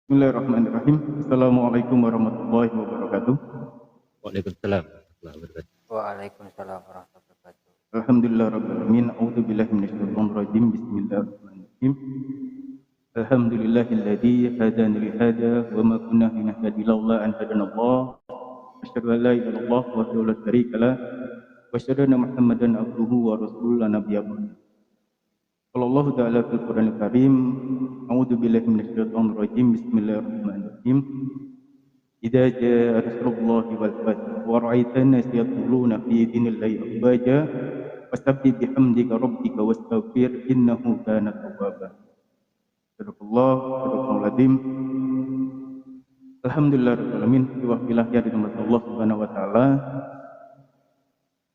Bismillahirrahmanirrahim. Assalamualaikum warahmatullahi wabarakatuh. Waalaikumsalam warahmatullahi wabarakatuh. Waalaikumsalam warahmatullahi wabarakatuh. Alhamdulillah rabbil alamin. A'udzu billahi minasyaitonir rajim. Bismillahirrahmanirrahim. Alhamdulillahilladzi hadana li hada wa ma kunna linahtadiya laula an hadanallah. Asyhadu an la ilaha illallah wahdahu la syarika lah wa asyhadu anna Muhammadan abduhu wa rasuluhu la nabiyya ba'dahu. Qala ta'ala fil Qur'anil Karim. A'udzu billahi minasyaitonir rajim. Bismillahirrahmanirrahim. إذا جاء نصر الله والفتح ورأيت الناس يدخلون في دين الله أفواجا فسبح بحمدك ربك واستغفر إنه كان توابا. Sadaqallah, sadaqallahul azim. Alhamdulillahirabbil alamin. Diwakillah ya di nama Allah Subhanahu wa taala.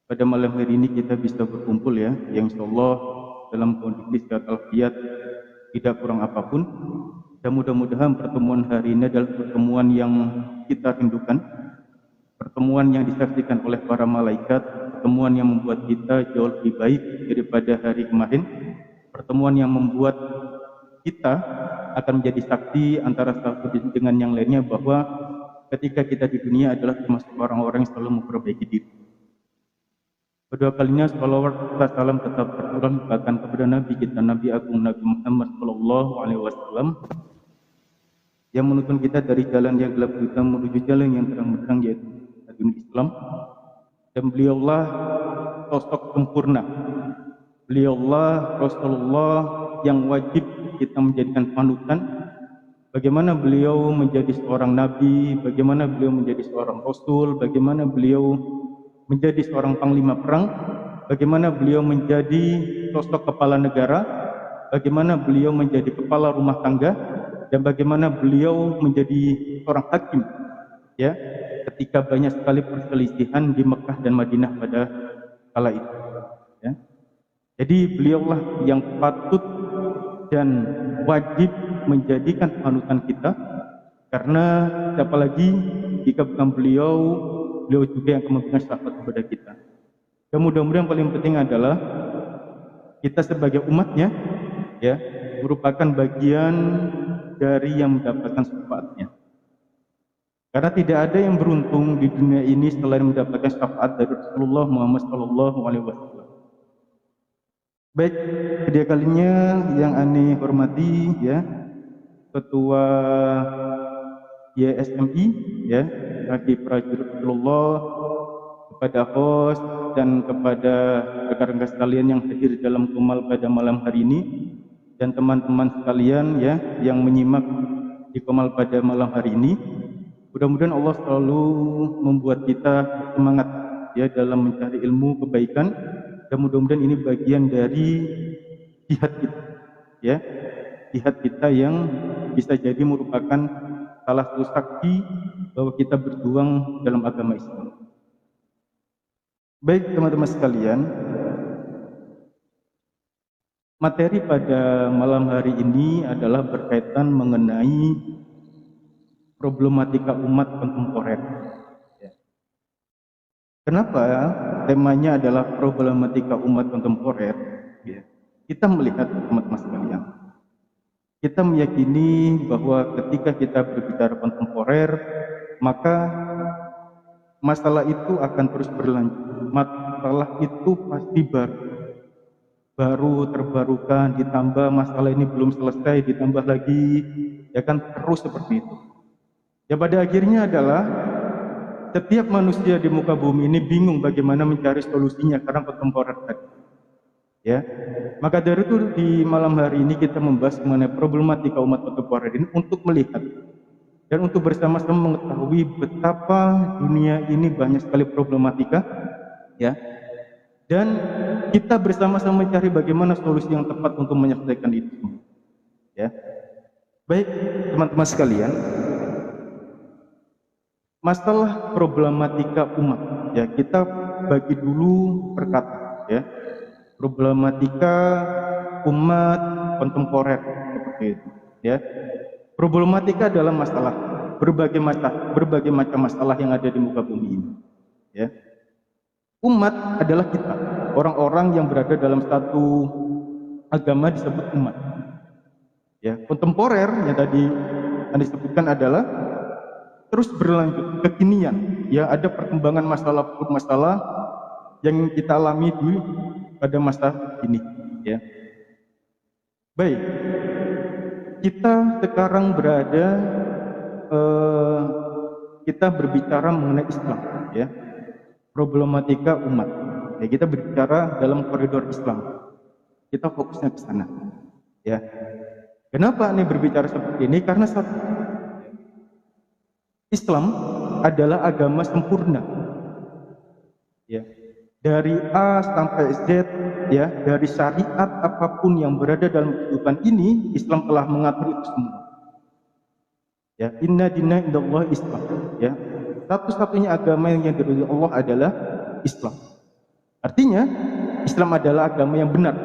Pada malam hari ini kita bisa berkumpul ya, yang insyaallah dalam kondisi sehat walafiat, tidak kurang apapun. Dan mudah-mudahan pertemuan hari ini adalah pertemuan yang kita rindukan, pertemuan yang disaksikan oleh para malaikat, pertemuan yang membuat kita jauh lebih baik daripada hari kemarin, pertemuan yang membuat kita akan menjadi saksi antara satu dengan yang lainnya bahwa ketika kita di dunia adalah termasuk orang-orang yang selalu memperbaiki diri. Kedua kalinya salawat serta salam tetap tercurah bahkan kepada Nabi kita, Nabi Agung Nabi Muhammad Sallallahu Alaihi Wasallam, yang menuntun kita dari jalan yang gelap hitam menuju jalan yang terang benderang, yaitu agama Islam. Dan beliaulah sosok sempurna, beliaulah Rasulullah yang wajib kita menjadikan panutan. Bagaimana beliau menjadi seorang nabi, bagaimana beliau menjadi seorang rasul, bagaimana beliau menjadi seorang panglima perang, bagaimana beliau menjadi sosok kepala negara, bagaimana beliau menjadi kepala rumah tangga, dan bagaimana beliau menjadi seorang hakim ya ketika banyak sekali perselisihan di Mekah dan Madinah pada kala itu ya. Jadi beliaulah yang patut dan wajib menjadikan panutan kita, karena siapa lagi jika bukan beliau juga yang akan memberikan syafaat kepada kita. Dan mudah-mudahan paling penting adalah kita sebagai umatnya ya merupakan bagian dari yang mendapatkan syafaatnya. Karena tidak ada yang beruntung di dunia ini selain mendapatkan syafaat dari Rasulullah Muhammad Sallallahu Alaihi Wasallam. Baik, kedua kalinya yang aneh hormati ya Ketua YSMI ya, bagi prajurit Rasulullah, kepada host dan kepada rekan-rekan sekalian yang hadir dalam kumal pada malam hari ini, dan teman-teman sekalian ya yang menyimak di kumal pada malam hari ini. Mudah-mudahan Allah selalu membuat kita semangat ya dalam mencari ilmu kebaikan, dan mudah-mudahan ini bagian dari jihad kita ya, jihad kita yang bisa jadi merupakan salah satu saksi bahwa kita berjuang dalam agama Islam. Baik teman-teman sekalian, materi pada malam hari ini adalah berkaitan mengenai problematika umat kontemporer. Kenapa temanya adalah problematika umat kontemporer? Kita melihat teman-teman sekalian, kita meyakini bahwa ketika kita berbicara kontemporer, maka masalah itu akan terus berlanjut. Masalah itu pasti baru terbarukan, ditambah masalah ini belum selesai, ditambah lagi, ya kan, terus seperti itu. Ya pada akhirnya adalah setiap manusia di muka bumi ini bingung bagaimana mencari solusinya karena kontemporer tadi. Ya, maka dari itu di malam hari ini kita membahas mengenai problematika umat kontemporer ini untuk melihat dan untuk bersama-sama mengetahui betapa dunia ini banyak sekali problematika, ya. Dan kita bersama-sama mencari bagaimana solusi yang tepat untuk menyelesaikan itu. Ya. Baik, teman-teman sekalian, masalah problematika umat, ya kita bagi dulu per kata, ya. Problematika umat kontemporer seperti itu, ya. Problematika adalah masalah berbagai macam masalah yang ada di muka bumi ini, ya. Umat adalah kita, orang-orang yang berada dalam satu agama disebut umat. Ya, kontemporer yang tadi yang disebutkan adalah terus berlanjut kekinian, ya, ada perkembangan masalah yang kita alami pada masa ini, ya. Baik, kita sekarang kita berbicara mengenai Islam, ya, problematika umat, ya, kita berbicara dalam koridor Islam, kita fokusnya ke sana, ya. Kenapa ini berbicara seperti ini? Karena satu, Islam adalah agama sempurna, ya, dari A sampai Z, ya, dari syariat apapun yang berada dalam kehidupan ini, Islam telah mengatur itu semua. Ya, inna dina indallah Islam, ya, satu-satunya agama yang diridhoi Allah adalah Islam. Artinya Islam adalah agama yang benar,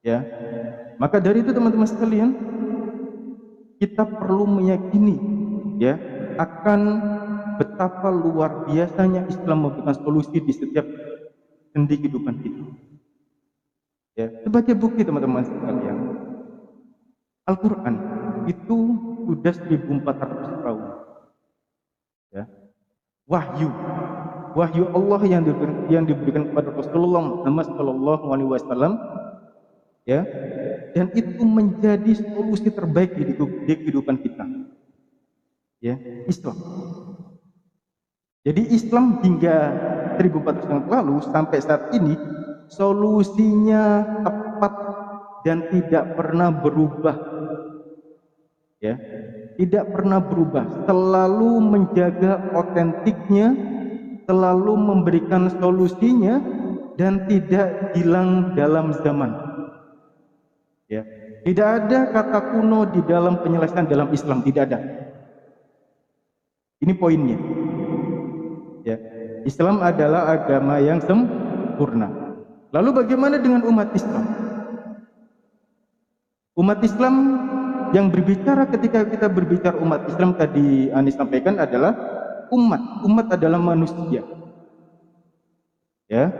ya. Maka dari itu teman-teman sekalian, kita perlu meyakini, ya, akan betapa luar biasanya Islam memberikan solusi di setiap sendi kehidupan kita. Ya, sebagai bukti teman-teman sekalian, Al-Quran itu sudah 1400 tahun. Ya. Wahyu Allah yang diberikan kepada Rasulullah Muhammad SAW, ya, dan itu menjadi solusi terbaik di kehidupan kita, ya, Islam. Jadi Islam hingga 1400 tahun lalu sampai saat ini solusinya tepat dan tidak pernah berubah, ya, tidak pernah berubah, selalu menjaga otentiknya, selalu memberikan solusinya, dan tidak hilang dalam zaman, ya. Tidak ada kata kuno di dalam penyelesaian dalam Islam, tidak ada. Ini poinnya, ya. Islam adalah agama yang sempurna. Lalu bagaimana dengan umat Islam? Umat Islam yang berbicara, ketika kita berbicara umat Islam tadi Ani sampaikan adalah umat adalah manusia, ya.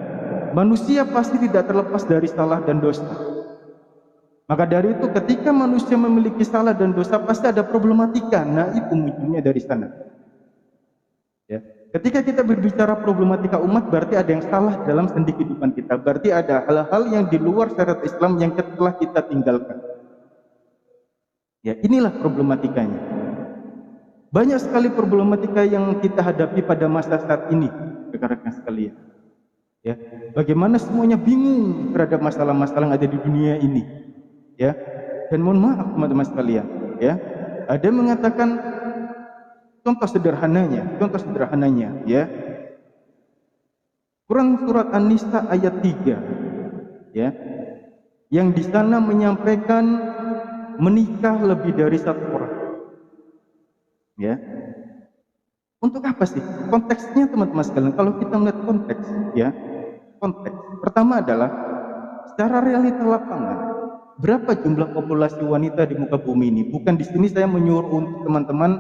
Manusia pasti tidak terlepas dari salah dan dosa. Maka dari itu ketika manusia memiliki salah dan dosa pasti ada problematika. Nah, itu munculnya dari sana, ya. Ketika kita berbicara problematika umat, berarti ada yang salah dalam sendi kehidupan kita. Berarti ada hal-hal yang di luar syariat Islam yang telah kita tinggalkan. Ya, inilah problematikanya. Banyak sekali problematika yang kita hadapi pada masa saat ini, rekan-rekan sekalian. Ya, bagaimana semuanya bingung terhadap masalah-masalah yang ada di dunia ini. Ya, dan mohon maaf teman-teman sekalian. Ya, ada yang mengatakan contoh sederhananya, ya. Quran surat An-Nisa ayat 3, ya, yang di sana menyampaikan menikah lebih dari satu orang, ya. Untuk apa sih? Konteksnya teman-teman sekalian, kalau kita melihat konteks, ya, konteks pertama adalah secara realita lapangan, berapa jumlah populasi wanita di muka bumi ini? Bukan di sini saya menyuruh untuk teman-teman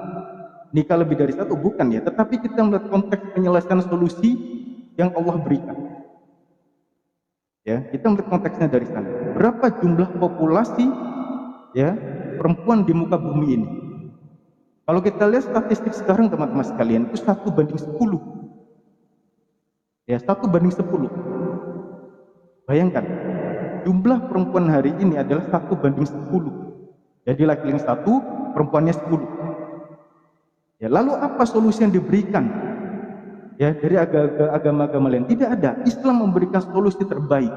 nikah lebih dari satu, bukan, ya, tetapi kita melihat konteks penyelesaian solusi yang Allah berikan, ya. Kita melihat konteksnya dari sana. Berapa jumlah populasi, ya, perempuan di muka bumi ini? Kalau kita lihat statistik sekarang teman-teman sekalian, itu 1:10, ya, 1:10. Bayangkan jumlah perempuan hari ini adalah 1:10. Jadi laki-laki 1, perempuannya 10. Ya, lalu apa solusi yang diberikan, ya, dari agama-agama lain? Tidak ada. Islam memberikan solusi terbaik.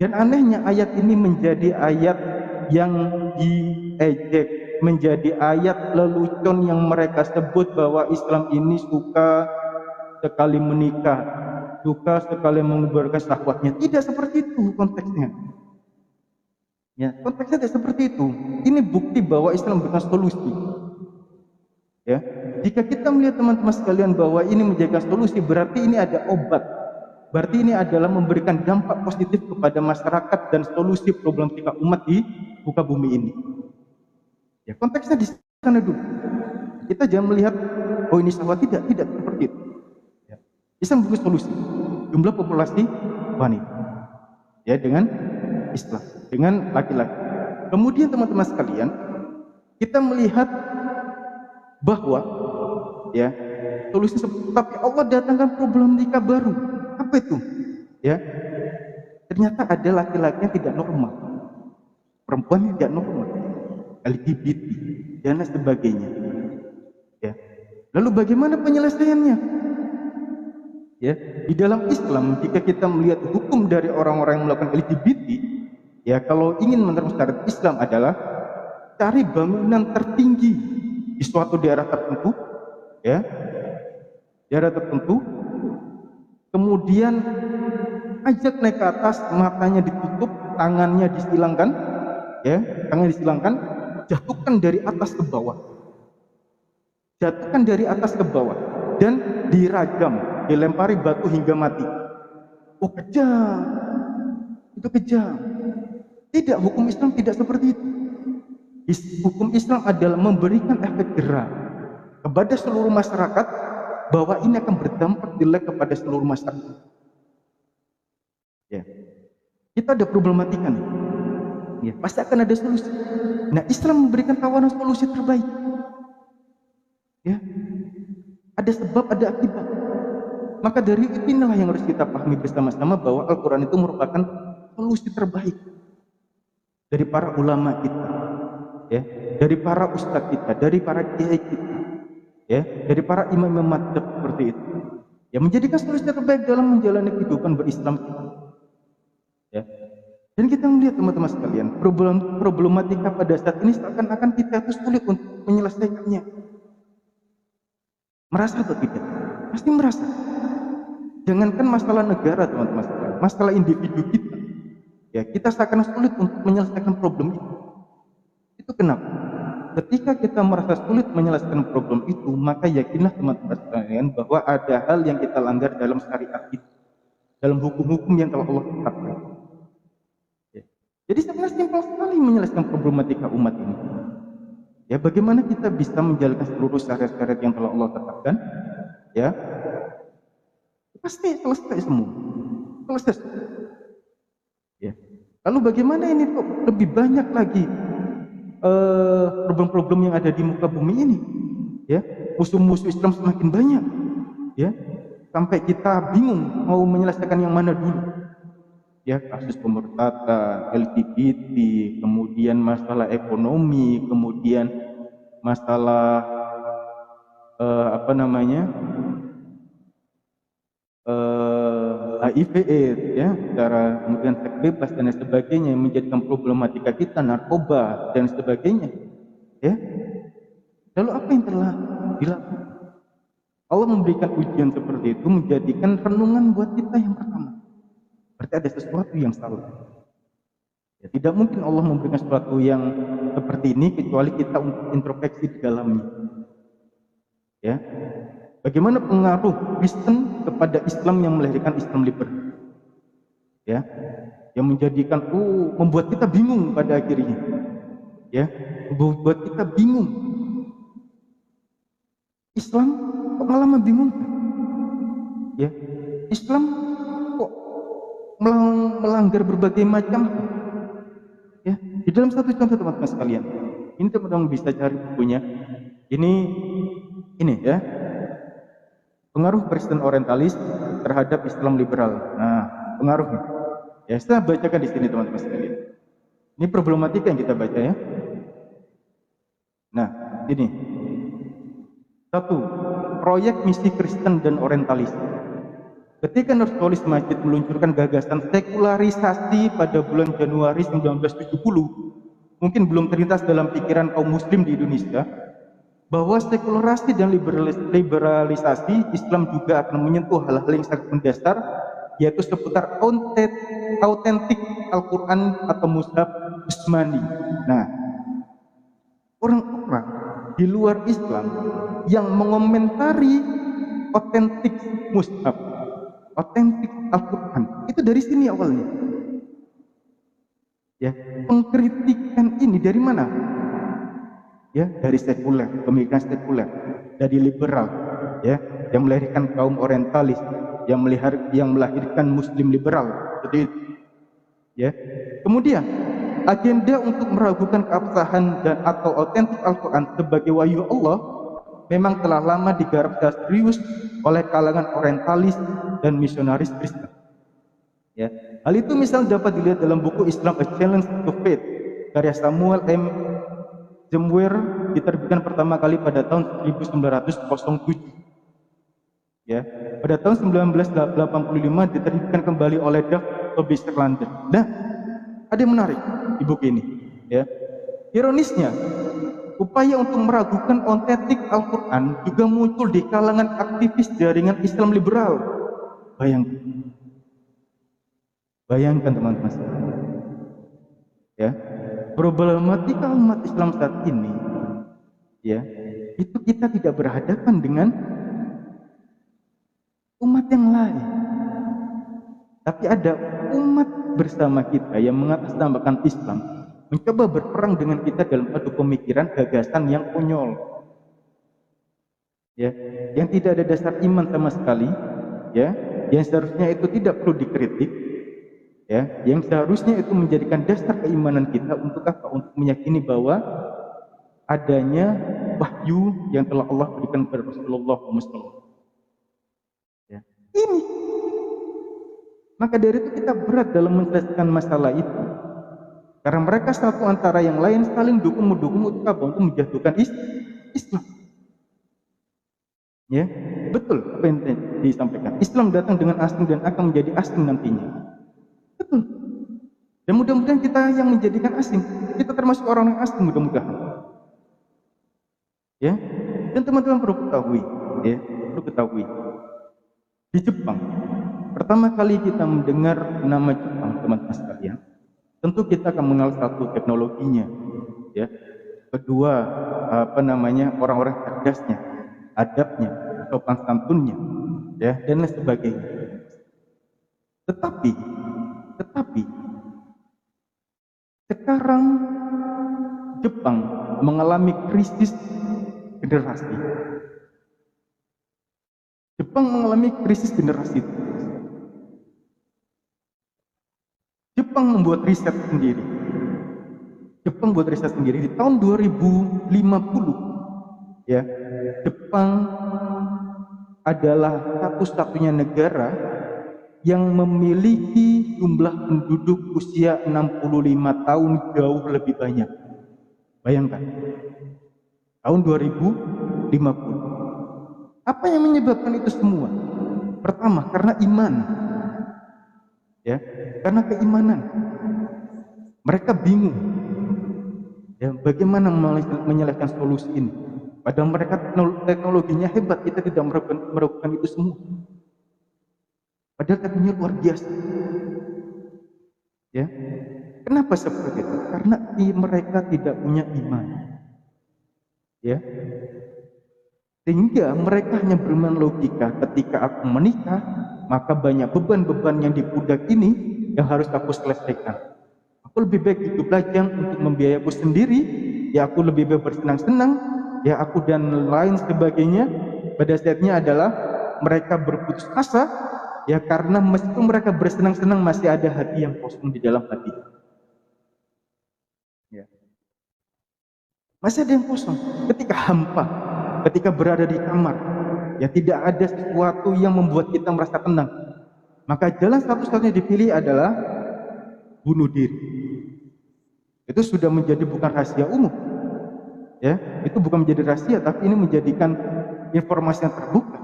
Dan anehnya ayat ini menjadi ayat yang diejek, menjadi ayat lelucon yang mereka sebut bahwa Islam ini suka sekali menikah, suka sekali menguburkan syahwatnya. Tidak seperti itu konteksnya. Ya, konteksnya tidak seperti itu. Ini bukti bahwa Islam memberikan solusi. Ya, jika kita melihat teman-teman sekalian bahwa ini menjaga solusi, berarti ini ada obat. Berarti ini adalah memberikan dampak positif kepada masyarakat dan solusi problematika umat di muka bumi ini. Ya, konteksnya di sana dulu. Kita jangan melihat oh ini salah, tidak seperti itu. Ya. Islam memberi solusi. Jumlah populasi wanita, ya, dengan Islam, dengan laki-laki. Kemudian teman-teman sekalian, kita melihat bahwa ya solusi tapi Allah datangkan problematika baru. Apa itu? Ya, ternyata ada laki-laki yang tidak normal, perempuan yang tidak normal, LGBT dan lain sebagainya. Ya, lalu bagaimana penyelesaiannya? Ya, di dalam Islam jika kita melihat hukum dari orang-orang yang melakukan LGBT, ya kalau ingin menerapkan syariat Islam adalah cari bangunan tertinggi di suatu daerah tertentu, ya, daerah tertentu, kemudian ajak naik ke atas, matanya ditutup, tangannya disilangkan, ya, tangannya disilangkan, jatuhkan dari atas ke bawah, jatuhkan dari atas ke bawah, dan dirajam, dilempari batu hingga mati. Oh kejam, itu kejam. Tidak, hukum Islam tidak seperti itu. Hukum Islam adalah memberikan efek jerah kepada seluruh masyarakat bahwa ini akan berdampak jelek kepada seluruh masyarakat. Ya, kita ada problematika nih. Ya, pasti akan ada solusi. Nah, Islam memberikan tawaran solusi terbaik. Ya, ada sebab, ada akibat. Maka dari inilah yang harus kita pahami bersama-sama bahwa Al-Quran itu merupakan solusi terbaik dari para ulama kita, ya, dari para ustadz kita, dari para kiai kita, ya, dari para imam-imam madzhab seperti itu, ya, menjadikan solusi terbaik dalam menjalani kehidupan berislam kita. Ya. Dan kita melihat teman-teman sekalian, problematika pada saat ini seakan-akan kita itu sulit untuk menyelesaikannya. Merasa atau tidak? Pasti merasa. Jangankan masalah negara, teman-teman sekalian, masalah individu kita, ya, kita seakan sulit untuk menyelesaikan problem itu. Itu kenapa? Ketika kita merasa sulit menyelesaikan problem itu, maka yakinlah teman-teman sekalian bahwa ada hal yang kita langgar dalam syariat itu, dalam hukum-hukum yang telah Allah tetapkan. Ya. Jadi sebenarnya simpel sekali menyelesaikan problematika umat ini. Ya, bagaimana kita bisa menjalankan seluruh syariat-syariat yang telah Allah tetapkan? Ya, pasti selesai semua. Selesai. Ya. Lalu bagaimana ini kok lebih banyak lagi problem-problem yang ada di muka bumi ini? Ya, musuh-musuh Islam semakin banyak. Ya, sampai kita bingung mau menyelesaikan yang mana dulu. Ya, kasus pemurtadan, LGBT, kemudian masalah ekonomi, kemudian masalah HIV/AIDS, ya, secara kemudian seks bebas dan sebagainya yang menjadikan problematika kita, narkoba dan sebagainya, ya. Lalu apa yang telah dilakukan? Allah memberikan ujian seperti itu menjadikan renungan buat kita yang pertama. Berarti ada sesuatu yang salah. Ya, tidak mungkin Allah memberikan sesuatu yang seperti ini kecuali kita untuk introspeksi di dalamnya. Ya. Bagaimana pengaruh Kristen kepada Islam yang melahirkan Islam liberal? Ya, yang menjadikan membuat kita bingung pada akhirnya. Ya, membuat kita bingung. Islam kok malah membingungkan? Ya, Islam kok melanggar berbagai macam? Ya, di dalam satu contoh teman-teman sekalian. Ini teman-teman bisa cari bukunya. Ini ya. Pengaruh Kristen orientalis terhadap Islam liberal. Nah, pengaruhnya. Ya, saya bacakan di sini teman-teman sekalian. Ini problematika yang kita baca ya. Nah, ini. 1. Proyek misi Kristen dan orientalis. Ketika Nurholis Majid meluncurkan gagasan sekularisasi pada bulan Januari 1970, mungkin belum terlintas dalam pikiran kaum muslim di Indonesia bahwa sekularisasi dan liberalisasi Islam juga akan menyentuh hal-hal yang sangat mendasar, yaitu seputar autentik Al-Quran atau Mushaf Usmani. Nah, orang-orang di luar Islam yang mengomentari autentik Mushaf, autentik Al-Quran, itu dari sini awalnya. Ya, pengkritikan ini dari mana? Ya, dari sekuler, pemikiran sekuler, dari liberal, ya, yang melahirkan kaum orientalis, yang melahirkan muslim liberal, seperti itu. Ya. Kemudian agenda untuk meragukan keabsahan dan atau autentik Al-Quran sebagai wahyu Allah memang telah lama digarap secara serius oleh kalangan orientalis dan misionaris Kristen. Ya, hal itu misalnya dapat dilihat dalam buku Islam A Challenge to Faith karya Samuel M. Zemwer, diterbitkan pertama kali pada tahun 1907. Ya, pada tahun 1985 diterbitkan kembali oleh Duff Publisher London. Nah, ada yang menarik di buku ini. Ya, ironisnya, upaya untuk meragukan autentik Al-Quran juga muncul di kalangan aktivis jaringan Islam liberal. Bayangkan teman-teman. Ya, problematika umat Islam saat ini, ya, itu kita tidak berhadapan dengan umat yang lain, tapi ada umat bersama kita yang mengatasnamakan Islam, mencoba berperang dengan kita dalam adu pemikiran gagasan yang konyol, ya, yang tidak ada dasar iman sama sekali, ya, yang seharusnya itu tidak perlu dikritik, ya, yang seharusnya itu menjadikan dasar keimanan kita untuk apa? Untuk meyakini bahwa adanya wahyu yang telah Allah berikan kepada Rasulullah SAW. Ya, ini. Maka dari itu kita berat dalam menyelesaikan masalah itu. Karena mereka satu antara yang lain saling dukung-mendukung untuk apa? Untuk menjatuhkan Islam. Ya, betul apa yang disampaikan. Islam datang dengan asing dan akan menjadi asing nantinya. Betul. Dan mudah-mudahan kita yang menjadikan asing, kita termasuk orang yang asing mudah-mudahan. Ya, dan teman-teman perlu ketahui, ya, di Jepang, pertama kali kita mendengar nama Jepang, teman-teman sekalian, tentu kita akan mengenal satu teknologinya, ya. Kedua, orang-orang cerdasnya, adabnya, sopan santunnya, ya, dan lain sebagainya. Tetapi sekarang Jepang mengalami krisis generasi. Jepang membuat riset sendiri. Di tahun 2050, ya, Jepang adalah satu-satunya negara yang memiliki jumlah penduduk usia 65 tahun jauh lebih banyak. Bayangkan, tahun 2050. Apa yang menyebabkan itu semua? Pertama, karena iman. Ya, karena keimanan. Mereka bingung, ya, bagaimana menyelesaikan solusi ini. Padahal mereka teknologinya hebat, kita tidak melakukan itu semua. Padahal teknologinya luar biasa. Ya, kenapa seperti itu? Karena mereka tidak punya iman. Ya, sehingga mereka hanya bermain logika. Ketika aku menikah, maka banyak beban-beban yang di pundak ini yang harus aku selesaikan. Aku lebih baik hidup lajang untuk membiayai aku sendiri, ya aku lebih baik bersenang-senang, ya aku dan lain sebagainya. Pada saatnya adalah mereka berputus asa, ya karena meskipun mereka bersenang-senang masih ada hati yang kosong di dalam hati. Ya. Masih ada yang kosong, ketika hampa, ketika berada di kamar, ya tidak ada sesuatu yang membuat kita merasa tenang. Maka jalan satu-satunya dipilih adalah bunuh diri. Itu sudah menjadi bukan rahasia umum. Ya, itu bukan menjadi rahasia, tapi ini menjadikan informasi yang terbuka.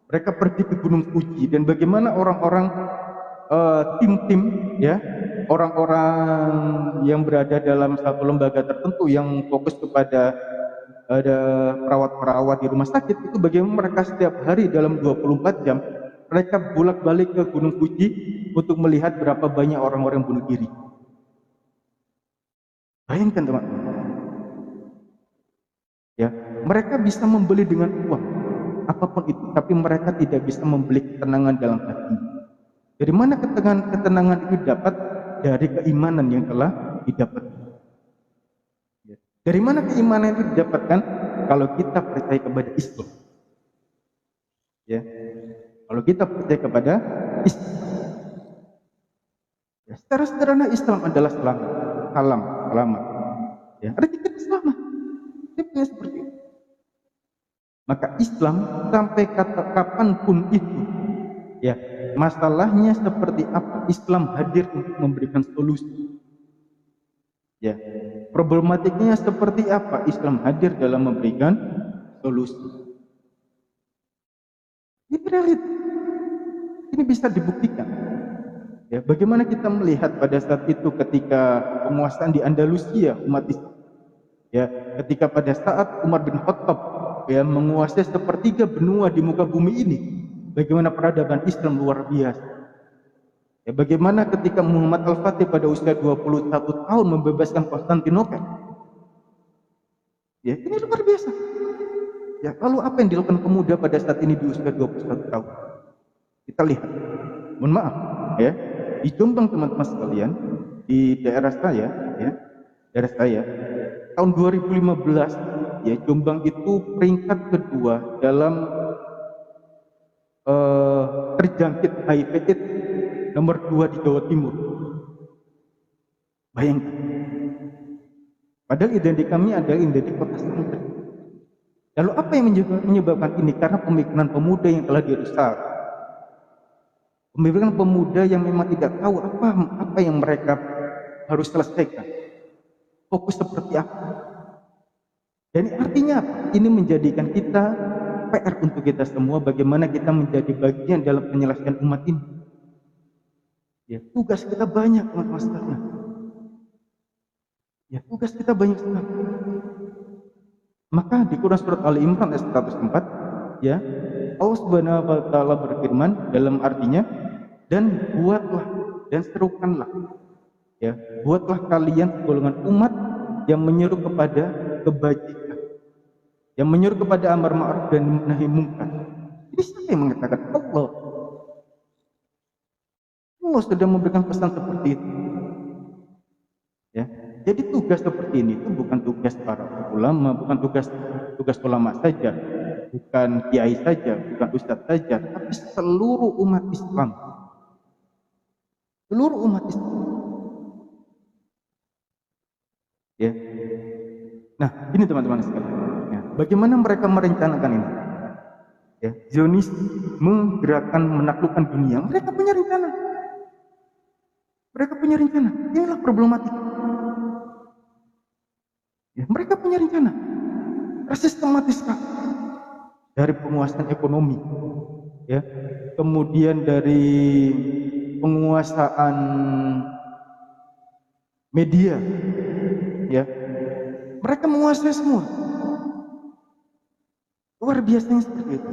Mereka pergi ke Gunung Fuji, dan bagaimana orang-orang tim-tim, ya, orang-orang yang berada dalam satu lembaga tertentu yang fokus kepada ada perawat-perawat di rumah sakit, itu bagaimana mereka setiap hari dalam 24 jam mereka bolak-balik ke Gunung Fuji untuk melihat berapa banyak orang-orang yang bunuh diri. Bayangkan teman-teman. Ya, mereka bisa membeli dengan uang apapun itu, tapi mereka tidak bisa membeli ketenangan dalam hati. Dari mana ketenangan itu dapat? Dari keimanan yang telah didapat. Ya. Dari mana keimanan itu didapatkan? Kalau kita percaya kepada Islam. Ya. Kalau kita percaya kepada Islam. Ya, secara sederhana Islam adalah selamat. selamat. Ya, arti kita selamat. Tipnya seperti itu. Maka Islam sampai kapanpun itu, ya, masalahnya seperti apa, Islam hadir untuk memberikan solusi. Ya, problematiknya seperti apa, Islam hadir dalam memberikan solusi. Ini realita. Ini bisa dibuktikan. Ya, bagaimana kita melihat pada saat itu ketika penguasaan di Andalusia umat Islam. Ya, ketika pada saat Umar bin Khattab ya menguasai sepertiga benua di muka bumi ini, bagaimana peradaban Islam luar biasa. Ya, bagaimana ketika Muhammad Al-Fatih pada usia 21 tahun membebaskan Konstantinopel. Ya, ini luar biasa. Ya, lalu apa yang dilakukan pemuda pada saat ini di usia 21 tahun? Kita lihat. Mohon maaf, ya. Di Jombang teman-teman sekalian, di daerah saya, ya, tahun 2015, ya, Jombang itu peringkat kedua dalam terjangkit HIV/AIDS, nomor 2 di Jawa Timur. Bayangkan. Padahal identik kami adalah identik kota santri. Lalu apa yang menyebabkan ini? Karena pemikiran pemuda yang telah dirusak. Pemikiran pemuda yang memang tidak tahu apa yang mereka harus selesaikan. Fokus seperti apa. Dan artinya apa? Ini menjadikan kita PR untuk kita semua, bagaimana kita menjadi bagian dalam penyelesaian umat ini. Ya, tugas kita banyak, teman-teman sekalian. Ya, tugas kita banyak sekali. Maka di Quran surat Ali Imran ayat 104, ya, Allah Subhanahu wa taala berfirman dalam artinya, dan buatlah dan serukanlah, ya, buatlah kalian golongan umat yang menyeru kepada kebajikan, yang menyeru kepada amar ma'ruf dan nahi munkar. Ini siapa yang mengatakan? Allah. Allah sudah memberikan pesan seperti itu. Ya, jadi tugas seperti ini itu bukan tugas para ulama, bukan tugas ulama saja, bukan kiai saja, bukan ustadz saja, tapi seluruh umat Islam. Seluruh umat Islam. Ya. Nah, ini teman-teman sekalian. Ya, bagaimana mereka merencanakan ini? Ya, Zionis menggerakkan menaklukkan dunia. Mereka punya rencana. Mereka punya rencana. Inilah problematika. Ya, mereka punya rencana. Sistematis dari penguasaan ekonomi, ya, kemudian dari penguasaan media, ya, mereka menguasai semua. Luar biasanya seperti itu.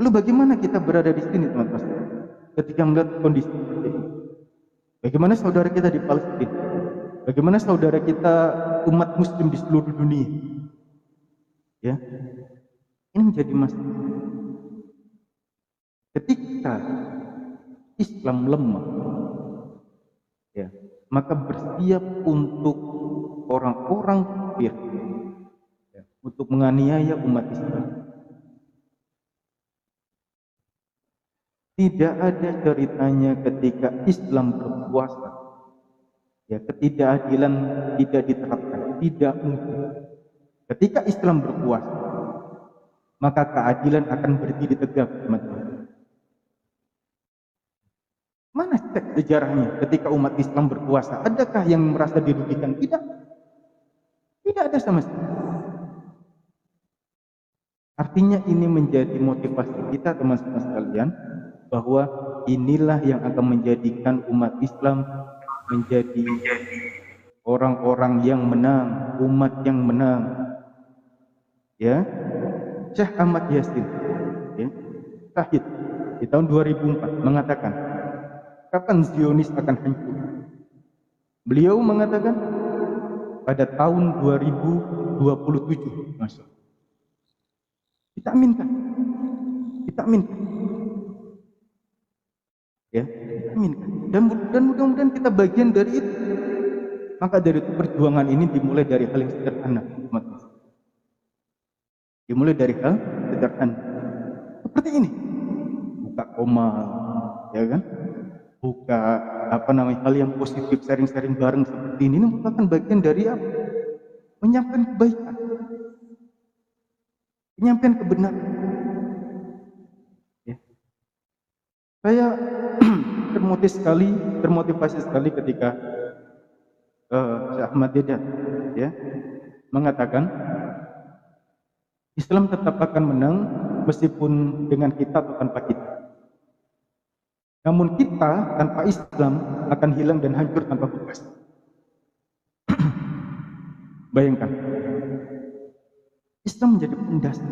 Lalu bagaimana kita berada di sini, teman-teman, ketika melihat kondisi seperti ini? Bagaimana saudara kita di Palestina? Bagaimana saudara kita umat muslim di seluruh dunia? Ya, ini menjadi masalah. Ketika Islam lemah, ya, maka bersiap untuk orang-orang kafir, ya, untuk menganiaya umat Islam. Tidak ada ceritanya ketika Islam berkuasa, ya, ketidakadilan tidak diterapkan, tidak mungkin. Ketika Islam berkuasa, maka keadilan akan berdiri tegak, teman-teman. Mana cek sejarahnya ketika umat Islam berkuasa? Adakah yang merasa dirugikan? Tidak. Tidak ada sama sekali. Artinya ini menjadi motivasi kita, teman-teman sekalian, bahwa inilah yang akan menjadikan umat Islam menjadi orang-orang yang menang, umat yang menang. Ya, Syekh Ahmad Yasin, ya, Syahid di tahun 2004 mengatakan, kapan Zionis akan hancur? Beliau mengatakan pada tahun 2027. Masya Allah. Kita aminkan. Ya, kita aminkan. Dan mudah-mudahan kita bagian dari itu. Maka dari itu perjuangan ini dimulai dari hal yang sederhana, teman-teman. Dimulai dari hal sederhana. Seperti ini. Buka komal, ya kan? Buka hal yang positif, sharing-sharing bareng seperti seperti ini merupakan bagian dari apa? Menyampaikan kebaikan, menyampaikan kebenaran. Ya. Saya termotivasi sekali ketika Syekh Ahmad Dedat ya mengatakan Islam tetap akan menang meskipun dengan kita atau tanpa kita. Namun kita tanpa Islam akan hilang dan hancur tanpa bekas. Bayangkan, Islam menjadi pondasi,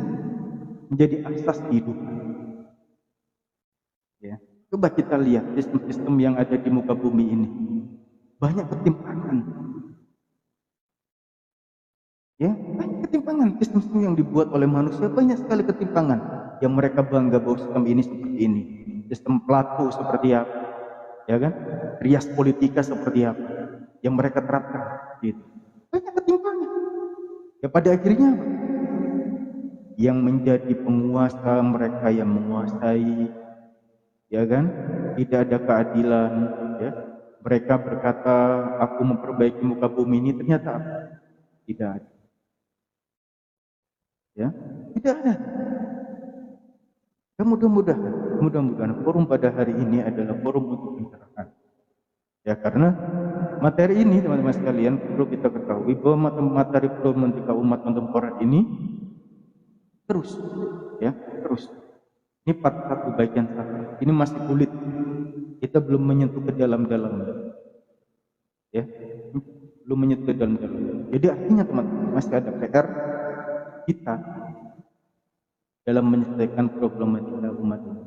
menjadi asas kehidupan. Ya. Coba kita lihat sistem-sistem yang ada di muka bumi ini. Banyak ketimpangan. Ya, banyak ketimpangan. Sistem yang dibuat oleh manusia banyak sekali ketimpangan. Yang mereka bangga bahwa sistem ini seperti ini. Sistem Plato seperti apa? Ya kan? Rias politika seperti apa? Yang mereka terapkan. Gitu. Banyak ketimpangan. Ya pada akhirnya apa? Yang menjadi penguasa mereka yang menguasai, ya kan? Tidak ada keadilan. Ya. Mereka berkata, aku memperbaiki muka bumi ini, ternyata apa? Tidak ada. Ya, tidak ada. Ya, mudah-mudahan forum pada hari ini adalah forum untuk pencerahan. Ya, karena materi ini teman-teman sekalian perlu kita ketahui bahwa materi problematika umat kontemporer ini terus. Ini part 1 bagian 1. Ini masih kulit. Kita belum menyentuh ke dalam-dalamnya. Ya, belum menyentuh ke dalam-dalamnya. Jadi artinya teman-teman masih ada PR kita dalam menyelesaikan problematika umat ini.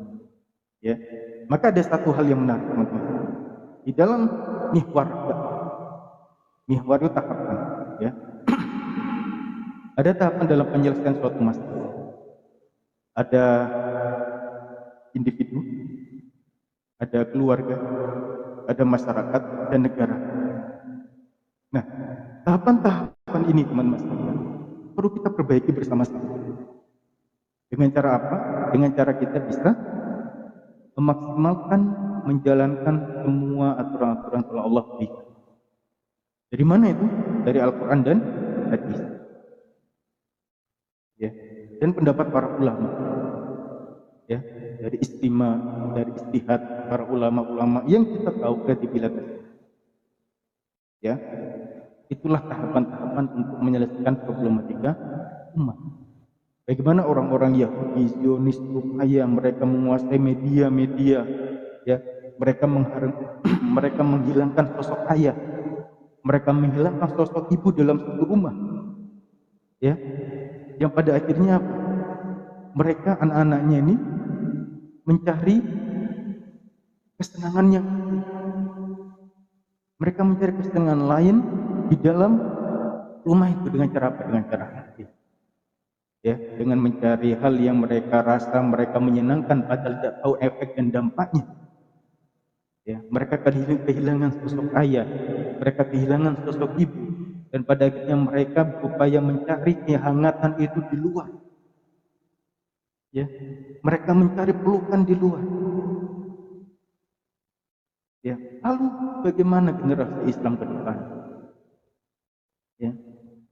Ya, maka ada satu hal yang menarik teman-teman. Di dalam mihwar itu tahapan, ya. Ada tahapan dalam penyelesaian suatu masalah. Ada individu, ada keluarga, ada masyarakat, dan negara. Nah, tahapan-tahapan ini teman-teman sekalian perlu kita perbaiki bersama-sama. Dengan cara apa? Dengan cara kita bisa memaksimalkan, menjalankan semua aturan-aturan telah Allah berikan. Dari mana itu? Dari Al-Quran dan hadis. Ya. Dan pendapat para ulama. Ya. Dari istima, dari istihad para ulama-ulama yang kita tahu kredibilitas. Ya. Itulah tahapan-tahapan untuk menyelesaikan problematika umat. Bagaimana orang-orang Yahudi, Zionis, kaya mereka menguasai media-media, ya, mereka menghilangkan sosok ayah, mereka menghilangkan sosok ibu dalam satu rumah, ya, yang pada akhirnya mereka anak-anaknya ini mencari kesenangannya, mereka mencari kesenangan lain di dalam rumah itu dengan cara apa? Dengan cara hati. Ya, dengan mencari hal yang mereka rasa mereka menyenangkan padahal tidak tahu efek dan dampaknya. Ya, mereka kehilangan sosok ayah, mereka kehilangan sosok ibu, dan pada akhirnya mereka berupaya mencari kehangatan itu di luar. Ya, mereka mencari pelukan di luar. Ya, lalu bagaimana generasi Islam ke depan? Ya,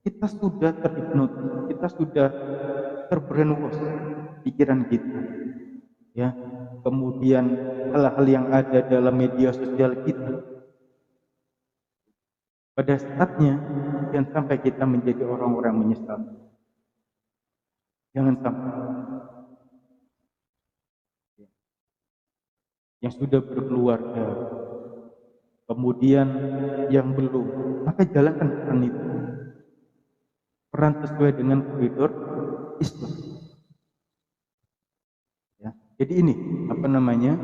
kita sudah terhipnotis, kita sudah terbrainwash pikiran kita, ya. Kemudian hal-hal yang ada dalam media sosial kita, pada saatnya jangan sampai kita menjadi orang-orang menyesal. Jangan sampai. Yang sudah berkeluarga, kemudian yang belum, maka jalankan peran itu. Peran sesuai dengan koridor Islam. Ya, jadi ini apa namanya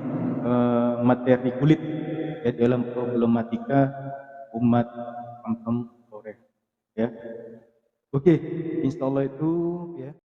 materi kulit ya, dalam problematika umat kontemporer. Ya, oke, insya Allah itu ya.